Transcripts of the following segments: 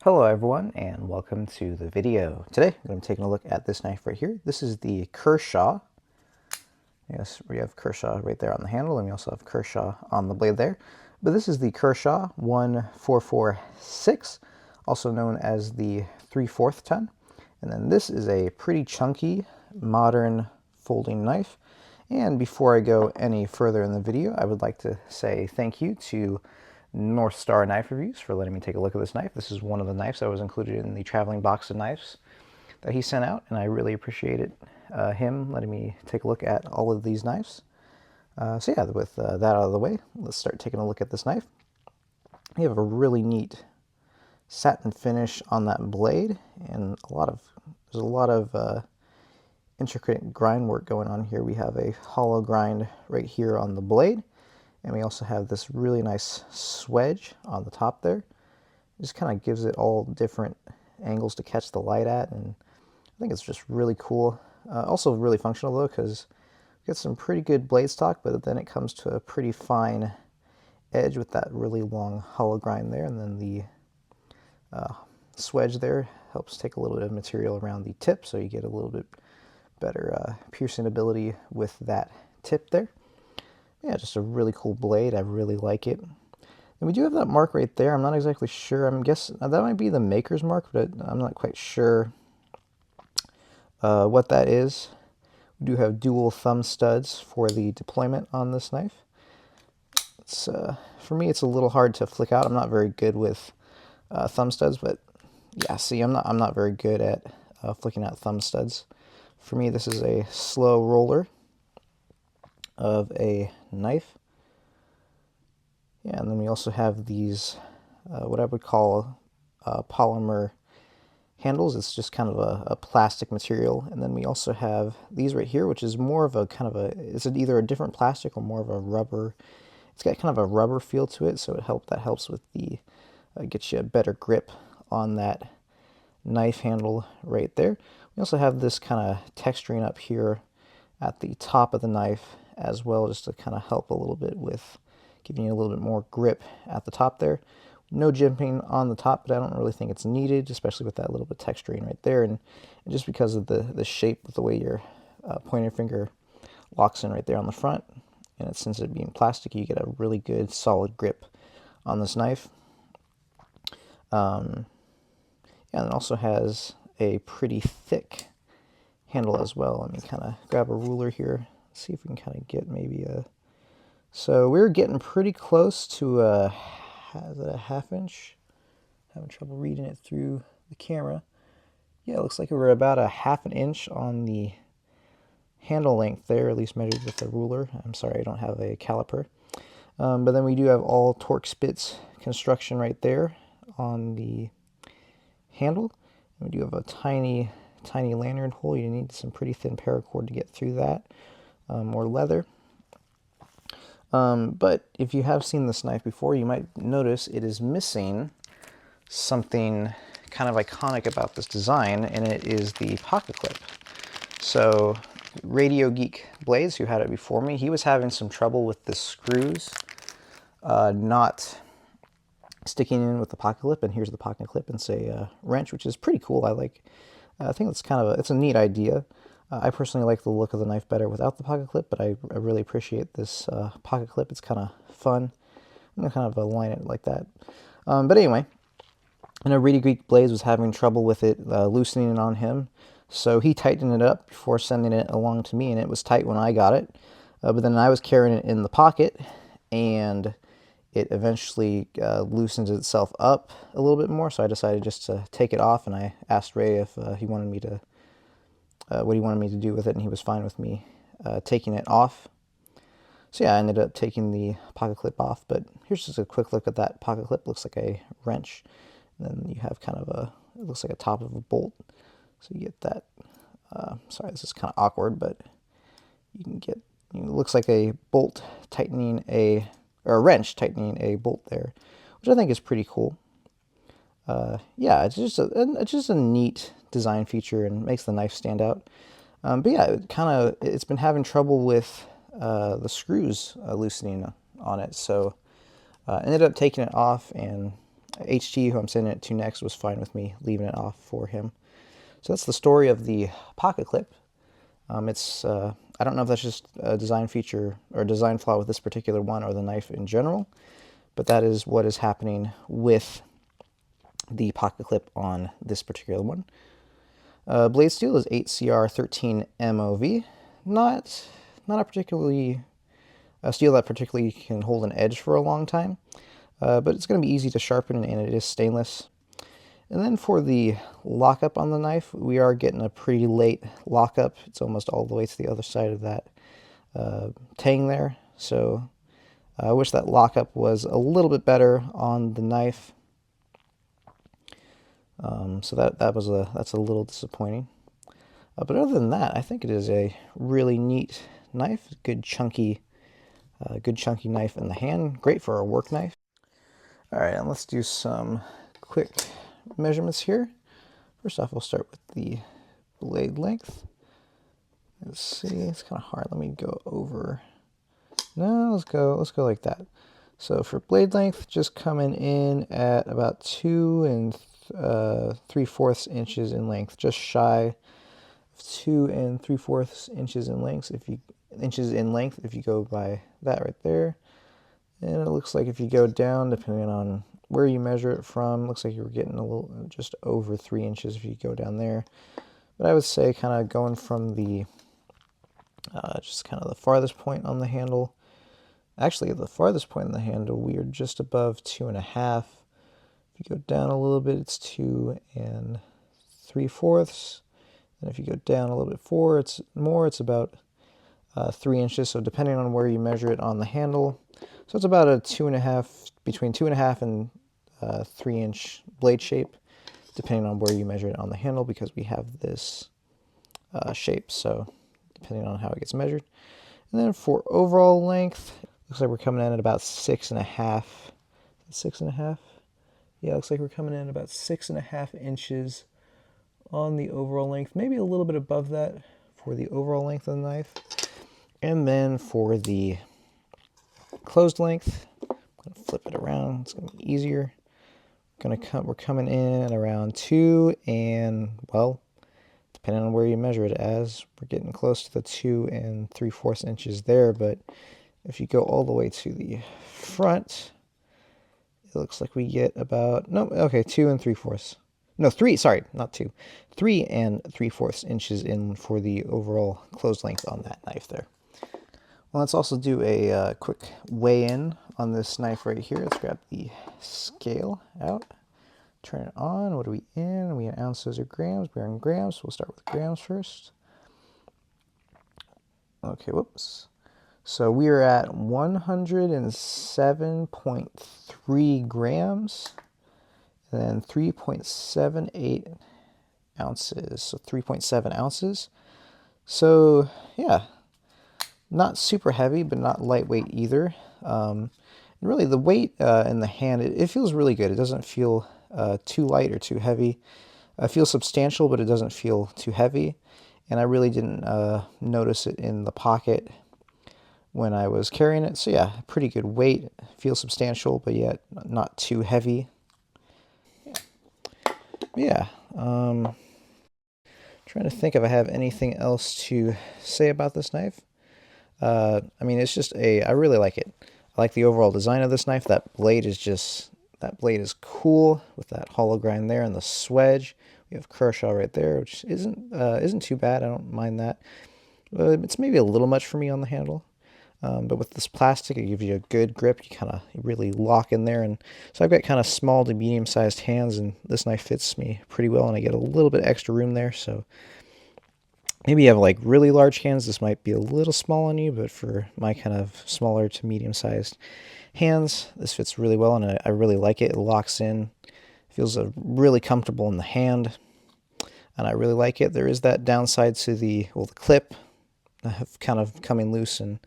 Hello everyone and welcome to the video. Today I'm going to be taking a look at this knife right here. This is the Kershaw. Yes, we have Kershaw right there on the handle and we also have Kershaw on the blade there. But this is the Kershaw 1446, also known as the 3/4 ton. And then this is a pretty chunky modern folding knife. And before I go any further in the video, I would like to say thank you to North Star Knife Reviews for letting me take a look at this knife. This is one of the knives that was included in the traveling box of knives that he sent out, and I really appreciated him letting me take a look at all of these knives. So yeah, with that out of the way, let's start taking a look at this knife. You have a really neat satin finish on that blade, and there's a lot of intricate grind work going on here. We have a hollow grind right here on the blade. And we also have this really nice swedge on the top there. It just kind of gives it all different angles to catch the light at, and I think it's just really cool. Also really functional though, because we get some pretty good blade stock, but then it comes to a pretty fine edge with that really long hollow grind there, and then the swedge there helps take a little bit of material around the tip, so you get a little bit better piercing ability with that tip there. Yeah, just a really cool blade. I really like it. And we do have that mark right there. I'm not exactly sure. I'm guessing that might be the maker's mark, but I'm not quite sure what that is. We do have dual thumb studs for the deployment on this knife. It's for me, it's a little hard to flick out. I'm not very good with thumb studs, but yeah, see, I'm not very good at flicking out thumb studs. For me, this is a slow roller of a knife. Yeah, and then we also have these what I would call polymer handles. It's just kind of a plastic material. And then we also have these right here, which is more of a it's either a different plastic or more of a rubber. It's got kind of a rubber feel to it, so that helps with the gets you a better grip on that knife handle right there. We also have this kind of texturing up here at the top of the knife as well, just to kind of help a little bit with giving you a little bit more grip at the top there. No jimping on the top, but I don't really think it's needed, especially with that little bit of texturing right there, and just because of the shape of the way your pointer finger locks in right there on the front, and since it being plastic, you get a really good solid grip on this knife. And it also has a pretty thick handle as well. Let me kind of grab a ruler here, see if we can kind of get maybe a... So we're getting pretty close to a 1/2 inch. Having trouble reading it through the camera. Yeah, it looks like we're about a 1/2 inch on the handle length there, at least measured with a ruler. I'm sorry, I don't have a caliper. But then we do have all Torx bits construction right there on the handle. And we do have a tiny lanyard hole. You need some pretty thin paracord to get through that, or leather. But if you have seen this knife before, you might notice it is missing something kind of iconic about this design, and it is the pocket clip. So Radio Geek Blades, who had it before me, he was having some trouble with the screws not sticking in with the pocket clip, and here's the pocket clip and say wrench, which is pretty cool. I think it's it's a neat idea. I personally like the look of the knife better without the pocket clip, but I really appreciate this pocket clip. It's kind of fun. I'm gonna kind of align it like that. But anyway, I know Radio Geek Blades was having trouble with it loosening it on him, so he tightened it up before sending it along to me, and it was tight when I got it. But then I was carrying it in the pocket, and it eventually loosens itself up a little bit more, so I decided just to take it off, and I asked Ray if he wanted me to, what he wanted me to do with it, and he was fine with me taking it off. So yeah, I ended up taking the pocket clip off, but here's just a quick look at that pocket clip. Looks like a wrench, and then you have kind of it looks like a top of a bolt, so you get that, sorry, this is kind of awkward, but you can get, it looks like a bolt tightening or a wrench tightening a bolt there, which I think is pretty cool. Yeah, it's just a neat design feature and makes the knife stand out. But yeah, it's been having trouble with the screws loosening on it, so ended up taking it off, and HT, who I'm sending it to next, was fine with me leaving it off for him. So that's the story of the pocket clip. I don't know if that's just a design feature or design flaw with this particular one or the knife in general, but that is what is happening with the pocket clip on this particular one. Blade steel is 8CR13 MOV. Not a particularly a steel that particularly can hold an edge for a long time, but it's going to be easy to sharpen, and it is stainless. And then for the lockup on the knife, we are getting a pretty late lockup. It's almost all the way to the other side of that tang there. So I wish that lockup was a little bit better on the knife. So that's a little disappointing. But other than that, I think it is a really neat knife. Good chunky knife in the hand. Great for a work knife. All right, and let's do some quick measurements here. First off, we'll start with the blade length. Let's see, it's kind of hard. Let me go over. No, let's go like that. So for blade length, just coming in at about 2 3/4 inches in length, just shy of 2 3/4 inches in length. If you go by that right there, and it looks like if you go down, depending on where you measure it from, looks like you're getting a little just over 3 inches if you go down there. But I would say kind of going from the just kind of the farthest point on the handle. Actually, the farthest point on the handle, we are just above 2.5. If you go down a little bit, it's 2 3/4. And if you go down a little bit it's about 3 inches. So depending on where you measure it on the handle, so it's about a 2.5, between 2.5 and 3-inch blade shape, depending on where you measure it on the handle, because we have this shape. So depending on how it gets measured. And then for overall length, looks like we're coming in at about 6.5. 6.5? Yeah, looks like we're coming in about 6.5 inches on the overall length, maybe a little bit above that for the overall length of the knife. And then for the closed length, I'm going to flip it around. It's going to be easier. We're coming in around 2, and well, depending on where you measure it as, we're getting close to the 2 3/4 inches there. But if you go all the way to the front, it looks like we get about 2 3/4. No, 3, sorry, not 2. 3 3/4 inches in for the overall closed length on that knife there. Well, let's also do a quick weigh-in on this knife right here. Let's grab the scale out, turn it on. What are we in? Are we in ounces or grams? We're in grams. We'll start with grams first. Okay, whoops. So we are at 107.3 grams, and then 3.78 ounces. So 3.7 ounces. So yeah, not super heavy, but not lightweight either. Really, the weight in the hand, it feels really good. It doesn't feel too light or too heavy. It feels substantial, but it doesn't feel too heavy. And I really didn't notice it in the pocket when I was carrying it. So yeah, pretty good weight. Feels substantial, but yet not too heavy. Yeah. Trying to think if I have anything else to say about this knife. I mean, it's just I really like it. I like the overall design of this knife. That blade is cool with that hollow grind there and the swedge. We have Kershaw right there, which isn't too bad. I don't mind that. It's maybe a little much for me on the handle. But with this plastic, it gives you a good grip. You kind of really lock in there. And so I've got kind of small to medium-sized hands, and this knife fits me pretty well, and I get a little bit extra room there. So maybe you have like really large hands, this might be a little small on you, but for my kind of smaller to medium-sized hands, this fits really well, and I really like it. It locks in, feels really comfortable in the hand, and I really like it. There is that downside to the clip kind of coming loose and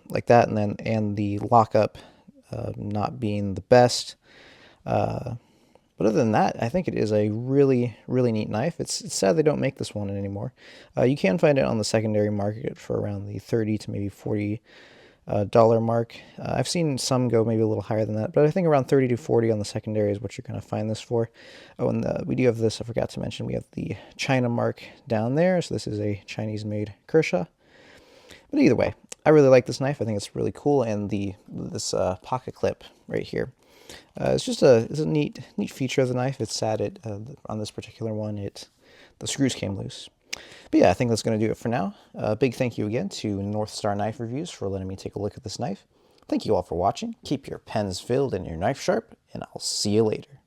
like that, and the lockup not being the best. But other than that, I think it is a really, really neat knife. It's sad they don't make this one anymore. You can find it on the secondary market for around the $30 to maybe $40 dollar mark. I've seen some go maybe a little higher than that, but I think around 30 to 40 on the secondary is what you're going to find this for. Oh, and we do have this, I forgot to mention, we have the China mark down there, so this is a Chinese-made Kershaw. But either way, I really like this knife. I think it's really cool, and this pocket clip right here. It's just it's a neat feature of the knife. It's sad on this particular one, the screws came loose. But yeah, I think that's going to do it for now. Big thank you again to North Star Knife Reviews for letting me take a look at this knife. Thank you all for watching. Keep your pens filled and your knife sharp, and I'll see you later.